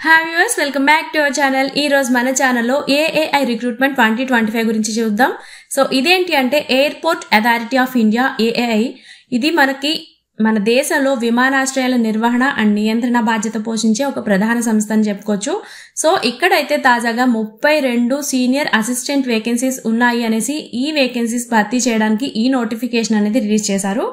Hi viewers, welcome back to our channel. ఈ రోజు మన ఛానల్లో ఏఐ రిక్రూట్మెంట్ 2025 గురించి చూద్దాం. సో ఇదేంటి అంటే airport authority of India AI. ఇది మన దేశంలో విమానాశ్రయాల నిర్వహణ అండ్ నియంత్రణ బాధ్యత పోషించే ఒక ప్రధాన సంస్థ అని చెప్పుకోవచ్చు. సో ఇక్కడైతే తాజాగా 32 సీనియర్ అసిస్టెంట్ వేకెన్సీస్ ఉన్నాయి అనేసి ఈ వేకెన్సీస్ భర్తీ చేయడానికి ఈ నోటిఫికేషన్ అనేది రిలీజ్ చేశారు.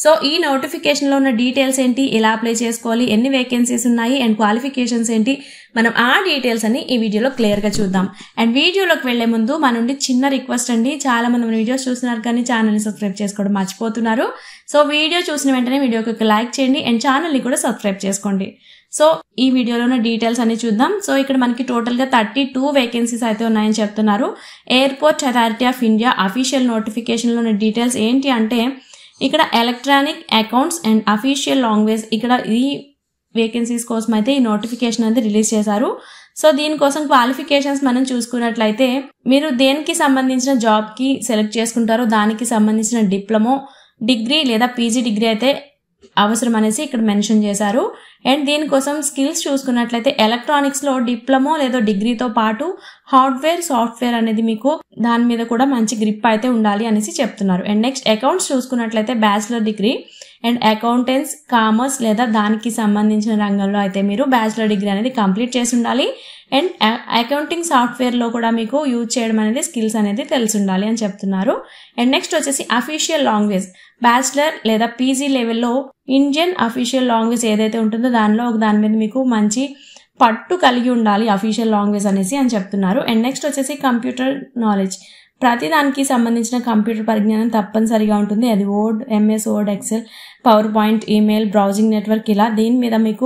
సో ఈ నోటిఫికేషన్ లో ఉన్న డీటెయిల్స్ ఏంటి, ఎలా అప్లై చేసుకోవాలి, ఎన్ని వేకెన్సీస్ ఉన్నాయి అండ్ క్వాలిఫికేషన్స్ ఏంటి, మనం ఆ డీటెయిల్స్ అని ఈ వీడియోలో క్లియర్ గా చూద్దాం. అండ్ వీడియోలోకి వెళ్లే ముందు మన నుండి చిన్న రిక్వెస్ట్ అండి, చాలా మంది మన వీడియోస్ చూస్తున్నారు కానీ ఛానల్ ని సబ్స్క్రైబ్ చేసుకోవడం మర్చిపోతున్నారు. సో వీడియో చూసిన వెంటనే వీడియోకి ఒక లైక్ చేయండి అండ్ ఛానల్ ని కూడా సబ్స్క్రైబ్ చేసుకోండి. సో ఈ వీడియోలో ఉన్న డీటెయిల్స్ అన్ని చూద్దాం. సో ఇక్కడ మనకి టోటల్ గా 32 వేకెన్సీస్ అయితే ఉన్నాయని చెప్తున్నారు. Airport authority of India official notification లో ఉన్న డీటెయిల్స్ ఏంటి అంటే ఇక్కడ electronic accounts and official language, ఇక్కడ ఈ వేకెన్సీస్ కోసం అయితే ఈ నోటిఫికేషన్ అనేది రిలీజ్ చేశారు. సో దీనికోసం క్వాలిఫికేషన్స్ మనం చూసుకున్నట్లయితే మీరు దేనికి సంబంధించిన జాబ్ కి సెలెక్ట్ చేసుకుంటారో దానికి సంబంధించిన డిప్లొమో, డిగ్రీ లేదా పీజీ డిగ్రీ అయితే అవసరం అనేసి ఇక్కడ మెన్షన్ చేశారు. అండ్ దీనికోసం స్కిల్స్ చూసుకున్నట్లయితే ఎలక్ట్రానిక్స్ లో డిప్లొమో లేదా డిగ్రీతో పాటు హార్డ్వేర్, సాఫ్ట్వేర్ అనేది మీకు దాని మీద కూడా మంచి గ్రిప్ అయితే ఉండాలి అనేసి చెప్తున్నారు. అండ్ నెక్స్ట్ అకౌంట్స్ చూసుకున్నట్లయితే bachelor degree and accountants, commerce లేదా దానికి సంబంధించిన రంగంలో అయితే మీరు బ్యాచిలర్ డిగ్రీ అనేది కంప్లీట్ చేసి ఉండాలి. అండ్ అకౌంటింగ్ సాఫ్ట్వేర్ లో కూడా మీకు యూజ్ చేయడం అనేది స్కిల్స్ అనేది తెలిసి ఉండాలి అని చెప్తున్నారు. అండ్ నెక్స్ట్ వచ్చేసి అఫీషియల్ లాంగ్వేజ్, బ్యాచిలర్ లేదా పీజీ లెవెల్లో ఇండియన్ అఫీషియల్ లాంగ్వేజ్ ఏదైతే ఉంటుందో దానిలో ఒక దాని మీద మీకు మంచి పట్టు కలిగి ఉండాలి అఫీషియల్ లాంగ్వేజ్ అనేసి అని చెప్తున్నారు. అండ్ నెక్స్ట్ వచ్చేసి కంప్యూటర్ నాలెడ్జ్, ప్రతి దానికి సంబంధించిన కంప్యూటర్ పరిజ్ఞానం తప్పనిసరిగా ఉంటుంది. అది word, MS word, excel, power point, email, browsing network, ఇలా దీని మీద మీకు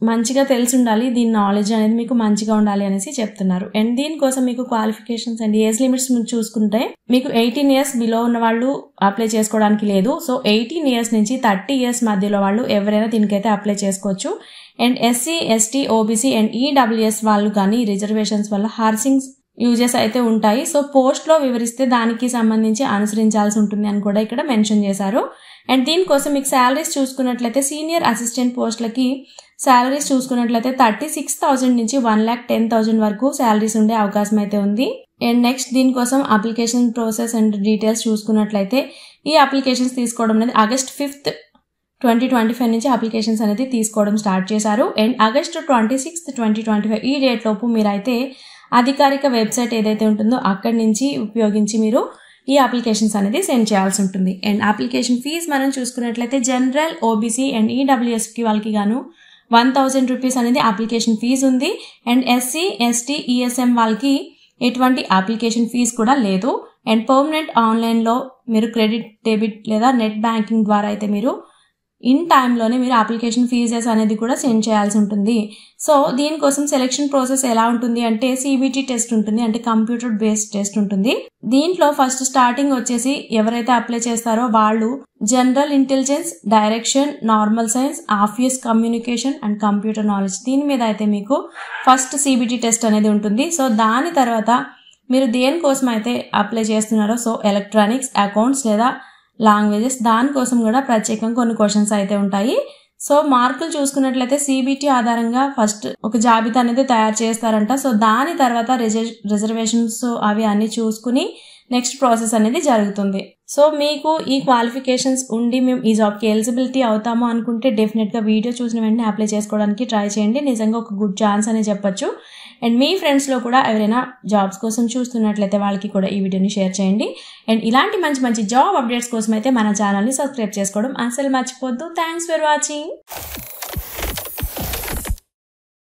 మంచిగా తెలిసి ఉండాలి. దీని నాలెడ్జ్ అనేది మీకు మంచిగా ఉండాలి అనేసి చెప్తున్నారు. అండ్ దీనికోసం మీకు క్వాలిఫికేషన్స్ అండ్ ఏజ్ లిమిట్స్ చూసుకుంటే మీకు 18 years బిలో ఉన్న వాళ్ళు అప్లై చేసుకోవడానికి లేదు. సో 18 years నుంచి 30 years మధ్యలో వాళ్ళు ఎవరైనా దీనికైతే అప్లై చేసుకోవచ్చు. And SC, ST, OBC and EWS వాళ్ళు కానీ రిజర్వేషన్స్ వల్ల హార్సింగ్ యూజెస్ అయితే ఉంటాయి. సో పోస్ట్ లో వివరిస్తే దానికి సంబంధించి అనుసరించాల్సి ఉంటుంది అని కూడా ఇక్కడ మెన్షన్ చేశారు. అండ్ దీనికోసం మీకు శాలరీస్ చూసుకున్నట్లయితే సీనియర్ అసిస్టెంట్ పోస్టులకి శాలరీస్ చూసుకున్నట్లయితే 36,000 నుంచి 1,10,000 వరకు శాలరీస్ ఉండే అవకాశం అయితే ఉంది. అండ్ నెక్స్ట్ దీనికోసం అప్లికేషన్ ప్రాసెస్ అండ్ డీటెయిల్స్ చూసుకున్నట్లయితే ఈ అప్లికేషన్స్ తీసుకోవడం అనేది August 5th, 2025 నుంచి అప్లికేషన్స్ అనేది తీసుకోవడం స్టార్ట్ చేశారు. అండ్ August 26th, 2025 ఈ డేట్ లోపు మీరైతే అధికారిక వెబ్సైట్ ఏదైతే ఉంటుందో అక్కడి నుంచి ఉపయోగించి మీరు ఈ అప్లికేషన్స్ అనేది సెండ్ చేయాల్సి ఉంటుంది. అండ్ అప్లికేషన్ ఫీజ్ మనం చూసుకున్నట్లయితే జనరల్, ఓబీసీ అండ్ ఈడబ్ల్యూఎస్ కి వాళ్ళకి గాను 1,000 రూపీస్ అనేది అప్లికేషన్ ఫీజు ఉంది. అండ్ ఎస్సీ, ఎస్టీ, ఈఎస్ఎం వాళ్ళకి ఎటువంటి అప్లికేషన్ ఫీజు కూడా లేదు. అండ్ పర్మనెంట్ ఆన్లైన్ లో మీరు క్రెడిట్, డెబిట్ లేదా నెట్ బ్యాంకింగ్ ద్వారా అయితే మీరు ఇన్ టైంలోనే మీరు అప్లికేషన్ ఫీజెస్ అనేది కూడా సెండ్ చేయాల్సి ఉంటుంది. సో దీనికోసం సెలెక్షన్ ప్రాసెస్ ఎలా ఉంటుంది అంటే సిబిటి టెస్ట్ ఉంటుంది, అంటే కంప్యూటర్ బేస్డ్ టెస్ట్ ఉంటుంది. దీంట్లో ఫస్ట్ స్టార్టింగ్ వచ్చేసి ఎవరైతే అప్లై చేస్తారో వాళ్ళు general intelligence, direction, normal science, office communication and computer knowledge, దీని మీద అయితే మీకు ఫస్ట్ సిబిటి టెస్ట్ అనేది ఉంటుంది. సో దాని తర్వాత మీరు దేనికోసం అయితే అప్లై చేస్తున్నారో, సో ఎలక్ట్రానిక్స్, అకౌంట్స్ లేదా లాంగ్వేజెస్, దానికోసం కూడా ప్రత్యేకంగా కొన్ని క్వశ్చన్స్ అయితే ఉంటాయి. సో మార్కులు చూసుకున్నట్లయితే సిబిటి ఆధారంగా ఫస్ట్ ఒక జాబితా అనేది తయారు చేస్తారంట. సో దాని తర్వాత రిజర్వేషన్స్ అవి అన్ని చూసుకుని నెక్స్ట్ ప్రాసెస్ అనేది జరుగుతుంది. సో మీకు ఈ క్వాలిఫికేషన్స్ ఉండి మేము ఈ జాబ్కి ఎలిజిబిలిటీ అవుతాము అనుకుంటే డెఫినెట్ గా వీడియో చూసిన వెంటనే అప్లై చేసుకోవడానికి ట్రై చేయండి. నిజంగా ఒక గుడ్ ఛాన్స్ అని చెప్పొచ్చు. అండ్ మీ ఫ్రెండ్స్ లో కూడా ఎవరైనా జాబ్స్ కోసం చూస్తున్నట్లయితే వాళ్ళకి కూడా ఈ వీడియోని షేర్ చేయండి. అండ్ ఇలాంటి మంచి జాబ్ అప్డేట్స్ కోసం అయితే మన ఛానల్ ని సబ్స్క్రైబ్ చేసుకోవడం అసలు మర్చిపోద్దు. Thanks for watching.